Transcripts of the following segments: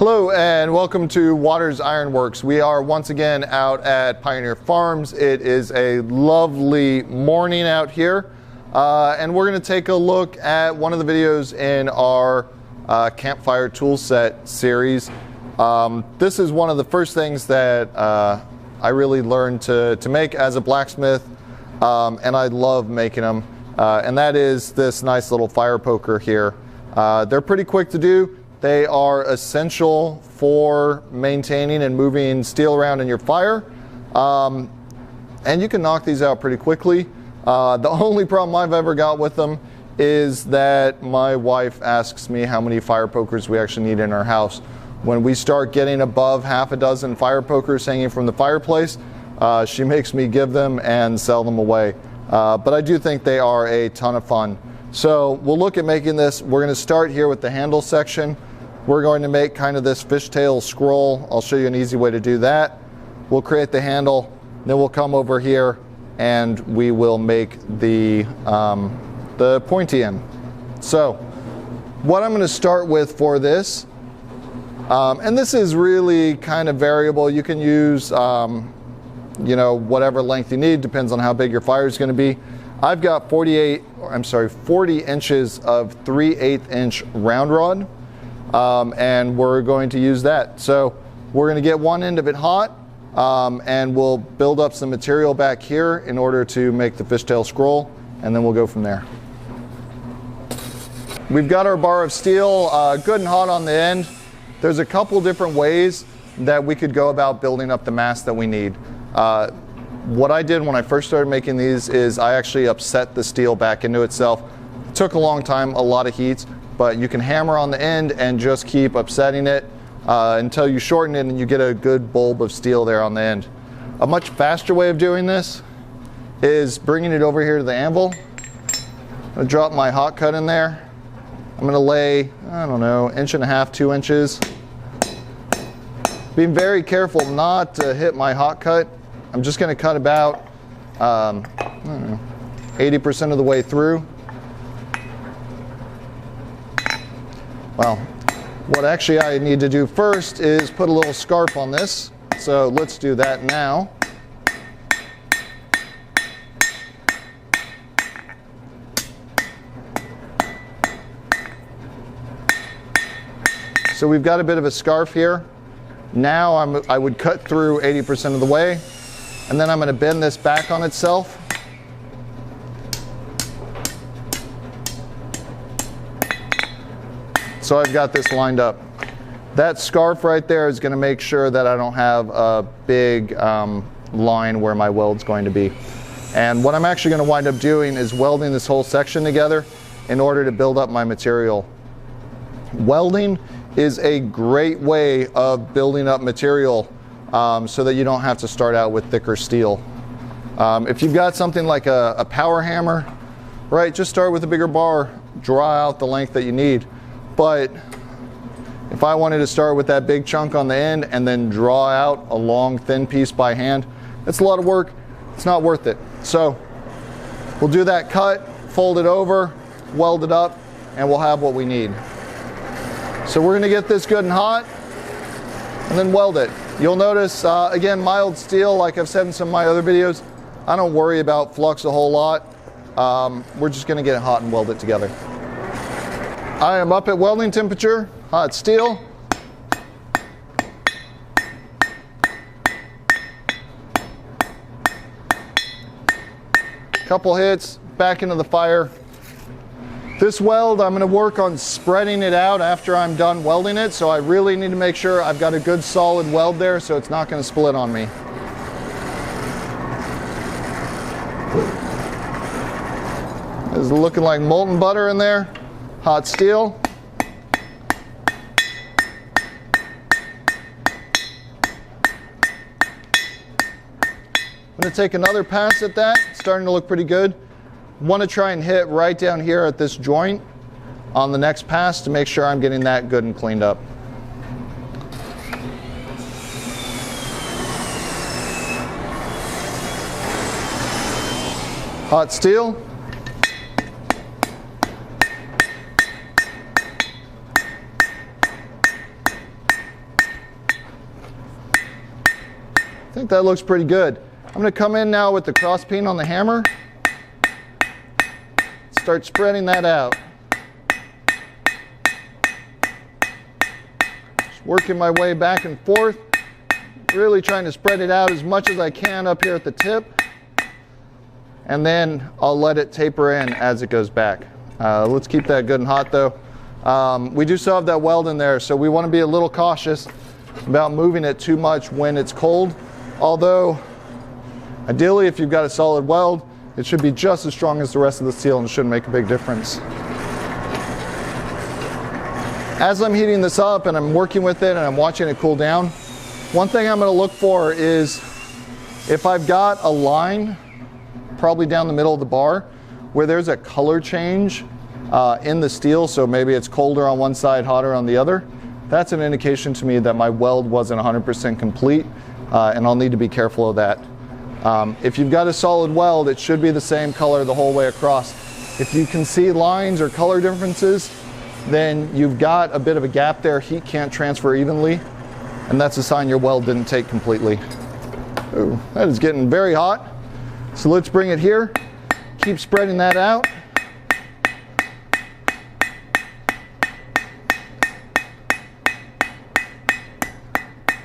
Hello and welcome to Waters Ironworks. We are once again out at Pioneer Farms. It is a lovely morning out here and we're going to take a look at one of the videos in our Campfire tool set series. This is one of the first things that I really learned to make as a blacksmith, and I love making them, and that is this nice little fire poker here. They're pretty quick to do. They are essential for maintaining and moving steel around in your fire. And you can knock these out pretty quickly. The only problem I've ever got with them is that my wife asks me how many fire pokers we actually need in our house. When we start getting above half a dozen fire pokers hanging from the fireplace, she makes me give them and sell them away. But I do think they are a ton of fun. So we'll look at making this. We're going to start here with the handle section. We're going to make kind of this fishtail scroll. I'll show you an easy way to do that. We'll create the handle, then we'll come over here and we will make the pointy end. So what I'm going to start with for this, and this is really kind of variable. You can use you know, whatever length you need, depends on how big your fire is going to be. I've got 40 inches of 3/8 inch round rod. And we're going to use that. So we're going to get one end of it hot, and we'll build up some material back here in order to make the fishtail scroll, and then we'll go from there. We've got our bar of steel good and hot on the end. There's a couple different ways that we could go about building up the mass that we need. What I did when I first started making these is I actually upset the steel back into itself. It took a long time, a lot of heat, but you can hammer on the end and just keep upsetting it until you shorten it and you get a good bulb of steel there on the end. A much faster way of doing this is bringing it over here to the anvil. I'm going to drop my hot cut in there. I'm going to lay, I don't know, 1.5 to 2 inches. Being very careful not to hit my hot cut. I'm just going to cut about I don't know, 80% of the way through. Well, what actually I need to do first is put a little scarf on this. So let's do that now. So we've got a bit of a scarf here. Now I would cut through 80% of the way, and then I'm going to bend this back on itself. So I've got this lined up. That scarf right there is going to make sure that I don't have a big line where my weld's going to be. And what I'm actually going to wind up doing is welding this whole section together in order to build up my material. Welding is a great way of building up material so that you don't have to start out with thicker steel. If you've got something like a power hammer, right, just start with a bigger bar, draw out the length that you need. But if I wanted to start with that big chunk on the end and then draw out a long thin piece by hand, it's a lot of work. It's not worth it. So we'll do that cut, fold it over, weld it up, and we'll have what we need. So we're going to get this good and hot and then weld it. You'll notice, again, mild steel, like I've said in some of my other videos, I don't worry about flux a whole lot. We're just going to get it hot and weld it together. I am up at welding temperature, hot steel. Couple hits, back into the fire. This weld, I'm going to work on spreading it out after I'm done welding it, so I really need to make sure I've got a good solid weld there so it's not going to split on me. It's looking like molten butter in there. Hot steel. I'm going to take another pass at that. It's starting to look pretty good. Want to try and hit right down here at this joint on the next pass to make sure I'm getting that good and cleaned up. Hot steel. think that looks pretty good. I'm going to come in now with the cross peen on the hammer. Start spreading that out. Just working my way back and forth. Really trying to spread it out as much as I can up here at the tip. And then I'll let it taper in as it goes back. Let's keep that good and hot though. We do still have that weld in there, so we want to be a little cautious about moving it too much when it's cold. Although, ideally, if you've got a solid weld, it should be just as strong as the rest of the steel and shouldn't make a big difference. As I'm heating this up and I'm working with it and I'm watching it cool down, one thing I'm going to look for is if I've got a line, probably down the middle of the bar, where there's a color change in the steel, so maybe it's colder on one side, hotter on the other, that's an indication to me that my weld wasn't 100% complete, and I'll need to be careful of that. If you've got a solid weld, it should be the same color the whole way across. If you can see lines or color differences, then you've got a bit of a gap there. Heat can't transfer evenly, and that's a sign your weld didn't take completely. Ooh, that is getting very hot. So let's bring it here. Keep spreading that out.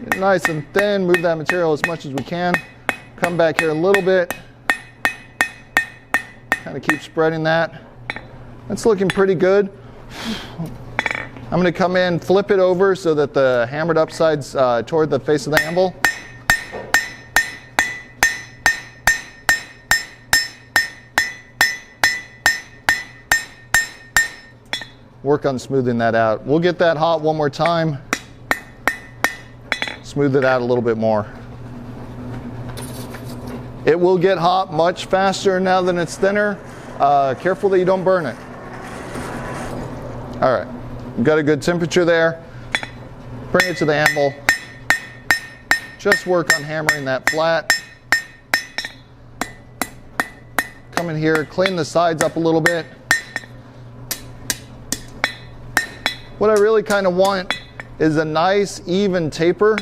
Get nice and thin, move that material as much as we can. Come back here a little bit. Kind of keep spreading that. That's looking pretty good. I'm going to come in, flip it over so that the hammered up side's toward the face of the anvil. Work on smoothing that out. We'll get that hot one more time. Smooth it out a little bit more. It will get hot much faster now that it's thinner. Careful that you don't burn it. All right, we've got a good temperature there. Bring it to the anvil. Just work on hammering that flat. Come in here, clean the sides up a little bit. What I really kind of want is a nice even taper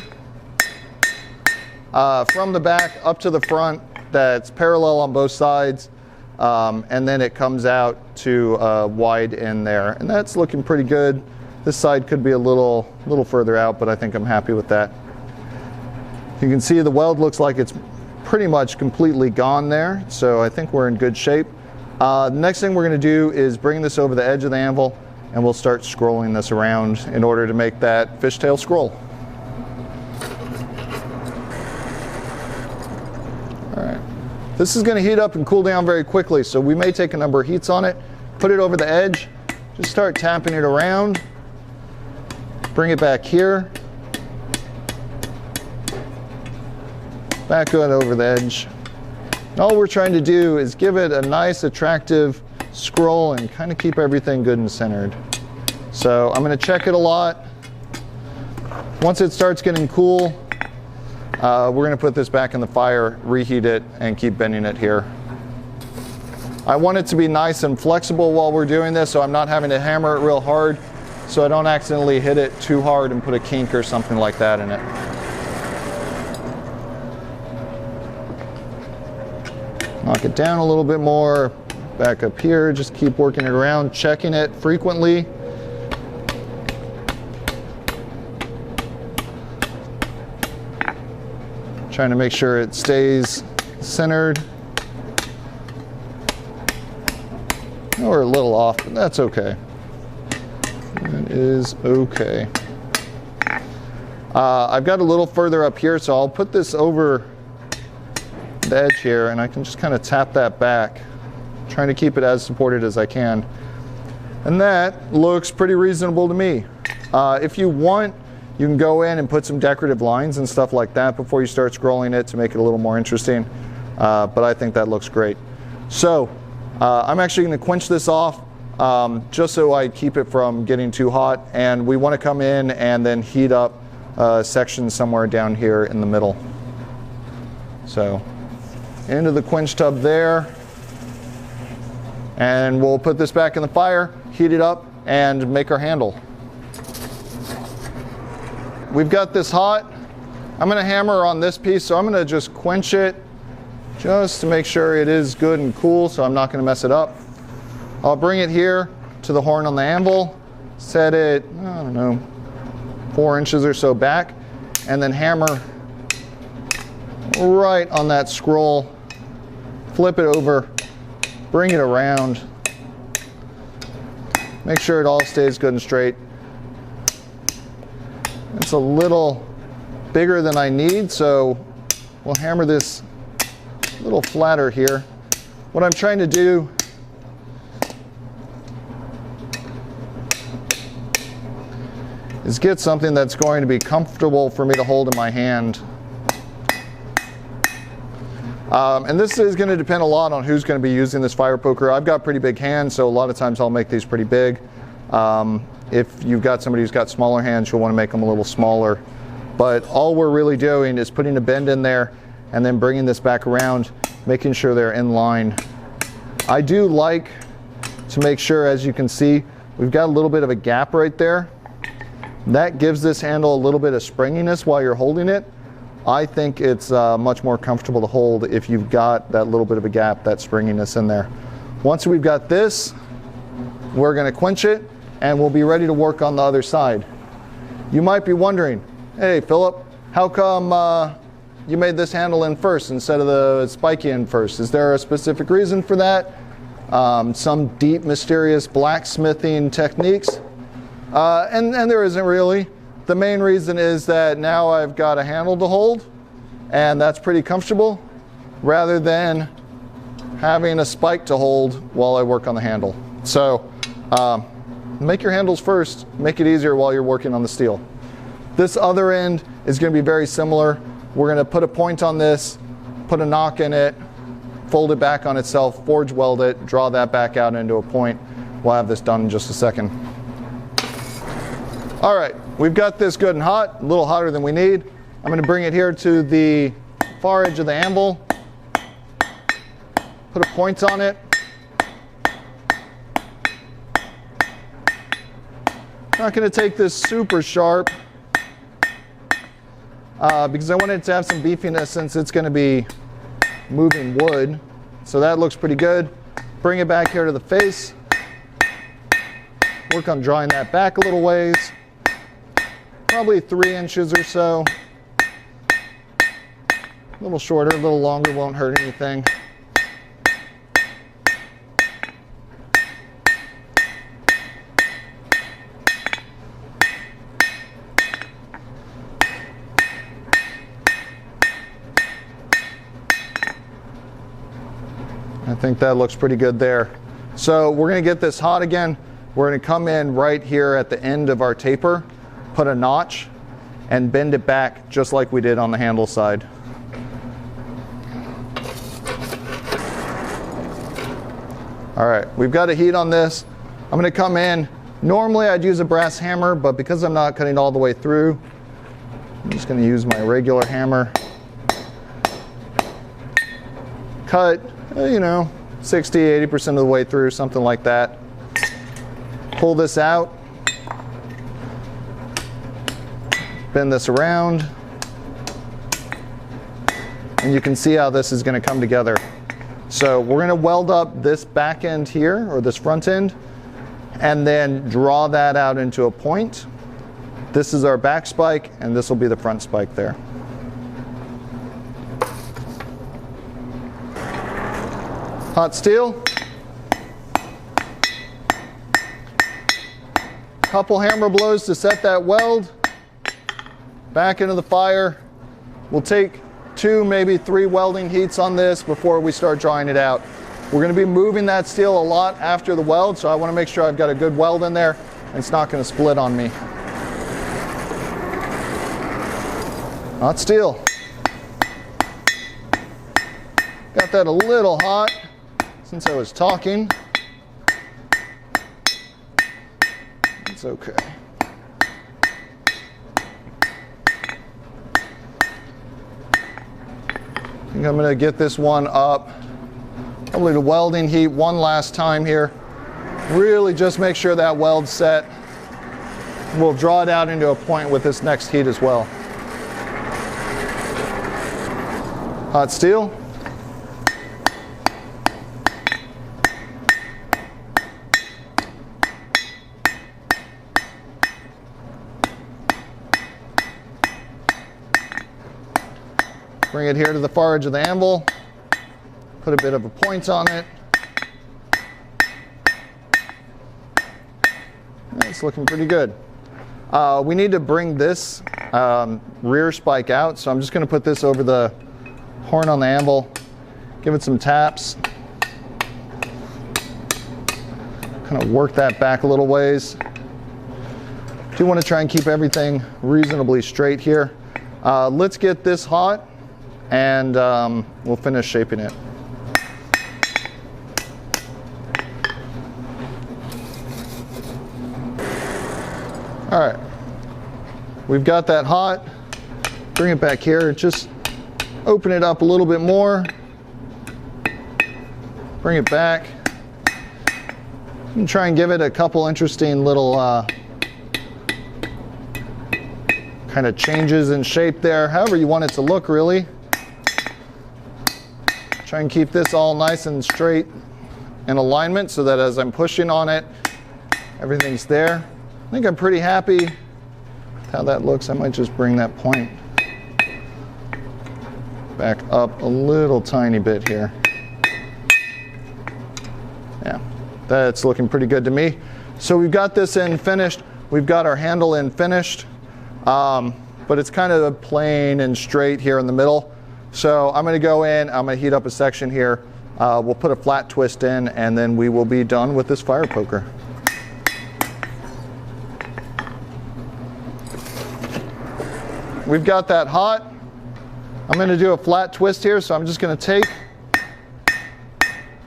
from the back up to the front that's parallel on both sides, and then it comes out to wide in there, and that's looking pretty good. This side could be a little further out, but I think I'm happy with that. You can see the weld looks like it's pretty much completely gone there, so I think we're in good shape. The next thing we're going to do is bring this over the edge of the anvil, and we'll start scrolling this around in order to make that fishtail scroll. All right. This is going to heat up and cool down very quickly, so we may take a number of heats on it. Put it over the edge, just start tapping it around. Bring it back here. Back it over the edge. And all we're trying to do is give it a nice, attractive scroll and kind of keep everything good and centered. So I'm going to check it a lot. Once it starts getting cool, we're going to put this back in the fire, reheat it, and keep bending it here. I want it to be nice and flexible while we're doing this, so I'm not having to hammer it real hard, so I don't accidentally hit it too hard and put a kink or something like that in it. Knock it down a little bit more. Back up here, just keep working it around, checking it frequently. Trying to make sure it stays centered. We're a little off, but that's okay. That is okay. I've got a little further up here, so I'll put this over the edge here, and I can just kind of tap that back, trying to keep it as supported as I can. And that looks pretty reasonable to me. If you want, you can go in and put some decorative lines and stuff like that before you start scrolling it to make it a little more interesting. But I think that looks great. So I'm actually going to quench this off just so I keep it from getting too hot. And we want to come in and then heat up a section somewhere down here in the middle. So into the quench tub there. And we'll put this back in the fire, heat it up, and make our handle. We've got this hot. I'm going to hammer on this piece, so I'm going to just quench it just to make sure it is good and cool, so I'm not going to mess it up. I'll bring it here to the horn on the anvil, set it, I don't know, 4 inches or so back, and then hammer right on that scroll, flip it over, bring it around, make sure it all stays good and straight. It's a little bigger than I need, so we'll hammer this a little flatter here. What I'm trying to do is get something that's going to be comfortable for me to hold in my hand. And this is going to depend a lot on who's going to be using this fire poker. I've got pretty big hands, so a lot of times I'll make these pretty big. If you've got somebody who's got smaller hands, you'll want to make them a little smaller. But all we're really doing is putting a bend in there and then bringing this back around, making sure they're in line. I do like to make sure, as you can see, we've got a little bit of a gap right there. That gives this handle a little bit of springiness while you're holding it. I think it's much more comfortable to hold if you've got that little bit of a gap, that springiness in there. Once we've got this, we're going to quench it and we'll be ready to work on the other side. You might be wondering, hey Philip, how come you made this handle in first instead of the spiky in first? Is there a specific reason for that? Some deep, mysterious blacksmithing techniques? And there isn't really. The main reason is that now I've got a handle to hold, and that's pretty comfortable, rather than having a spike to hold while I work on the handle. So make your handles first, make it easier while you're working on the steel. This other end is going to be very similar. We're going to put a point on this, put a knock in it, fold it back on itself, forge weld it, draw that back out into a point. We'll have this done in just a second. All right, we've got this good and hot, a little hotter than we need. I'm going to bring it here to the far edge of the anvil, put a point on it. Not going to take this super sharp because I want it to have some beefiness since it's going to be moving wood. So that looks pretty good. Bring it back here to the face. Work on drawing that back a little ways. Probably 3 inches or so. A little shorter, a little longer, won't hurt anything. I think that looks pretty good there. So we're going to get this hot again. We're going to come in right here at the end of our taper, put a notch, and bend it back just like we did on the handle side. All right, we've got a heat on this. I'm going to come in. Normally I'd use a brass hammer, but because I'm not cutting all the way through, I'm just going to use my regular hammer. Cut, 60, 80% of the way through, something like that. Pull this out. Bend this around. And you can see how this is going to come together. So we're going to weld up this back end here, or this front end, and then draw that out into a point. This is our back spike, and this will be the front spike there. Hot steel. Couple hammer blows to set that weld. Back into the fire. We'll take 2, maybe 3 welding heats on this before we start drawing it out. We're going to be moving that steel a lot after the weld, so I want to make sure I've got a good weld in there and it's not going to split on me. Hot steel. Got that a little hot since I was talking. It's okay. I think I'm going to get this one up, probably to welding heat one last time here. Really just make sure that weld's set. We'll draw it out into a point with this next heat as well. hot steel. Bring it here to the far edge of the anvil, put a bit of a point on it. It's looking pretty good. We need to bring this rear spike out, so I'm just going to put this over the horn on the anvil, give it some taps, kind of work that back a little ways. Do want to try and keep everything reasonably straight here. Let's get this hot, and we'll finish shaping it. All right, we've got that hot. Bring it back here, just open it up a little bit more. Bring it back. And try and give it a couple interesting little kind of changes in shape there, however you want it to look really. Try and keep this all nice and straight in alignment so that as I'm pushing on it, everything's there. I think I'm pretty happy with how that looks. I might just bring that point back up a little tiny bit here. Yeah, that's looking pretty good to me. So we've got this in finished. We've got our handle in finished, but it's kind of plain and straight here in the middle. So I'm going to go in, I'm going to heat up a section here. We'll put a flat twist in, and then we will be done with this fire poker. We've got that hot. I'm going to do a flat twist here, so I'm just going to take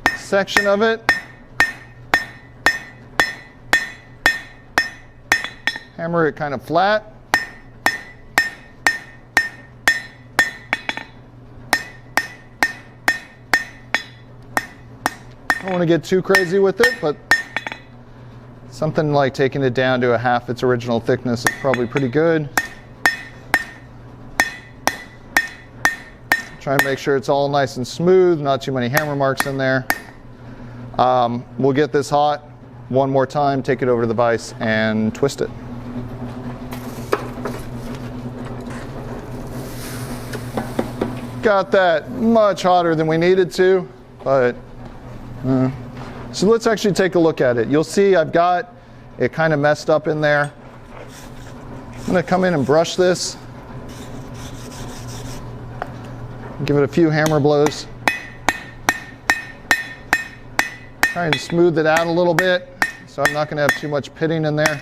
a section of it, hammer it kind of flat. I don't want to get too crazy with it, but something like taking it down to a half its original thickness is probably pretty good. Try and make sure it's all nice and smooth, not too many hammer marks in there. We'll get this hot one more time, take it over to the vise and twist it. Got that much hotter than we needed to, but so let's actually take a look at it. You'll see I've got it kind of messed up in there. I'm going to come in and brush this. Give it a few hammer blows. Try and smooth it out a little bit, so I'm not going to have too much pitting in there.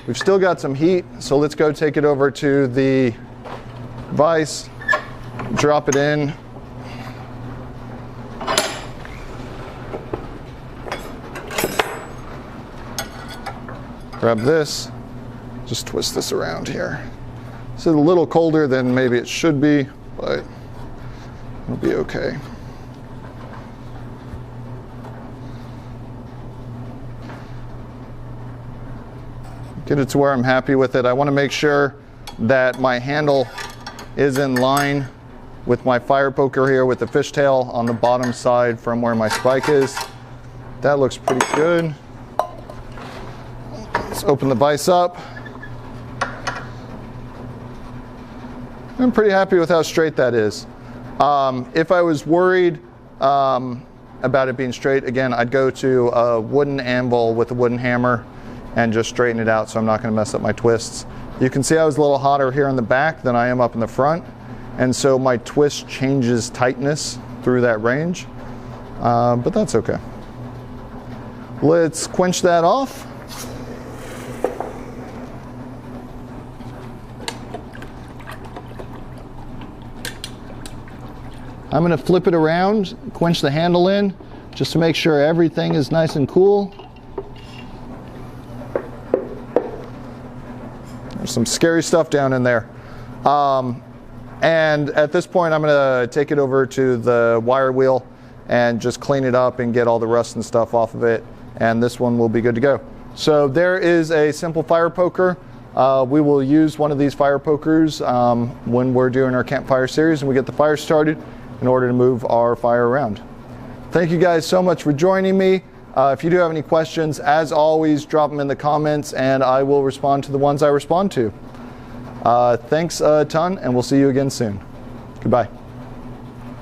We've still got some heat, so let's go take it over to the vise, drop it in. Grab this, just twist this around here. This is a little colder than maybe it should be, but it'll be okay. Get it to where I'm happy with it. I want to make sure that my handle is in line with my fire poker here with the fishtail on the bottom side from where my spike is. That looks pretty good. Let's open the vise up. I'm pretty happy with how straight that is. If I was worried about it being straight, again, I'd go to a wooden anvil with a wooden hammer and just straighten it out so I'm not going to mess up my twists. You can see I was a little hotter here in the back than I am up in the front, and so my twist changes tightness through that range, but that's okay. Let's quench that off. I'm going to flip it around, quench the handle in, just to make sure everything is nice and cool. There's some scary stuff down in there. And at this point, I'm going to take it over to the wire wheel and just clean it up and get all the rust and stuff off of it. And this one will be good to go. So there is a simple fire poker. We will use one of these fire pokers when we're doing our campfire series and we get the fire started. in order to move our fire around. Thank you guys so much for joining me. If you do have any questions, as always, drop them in the comments and I will respond to the ones I respond to. Thanks a ton, and we'll see you again soon. Goodbye.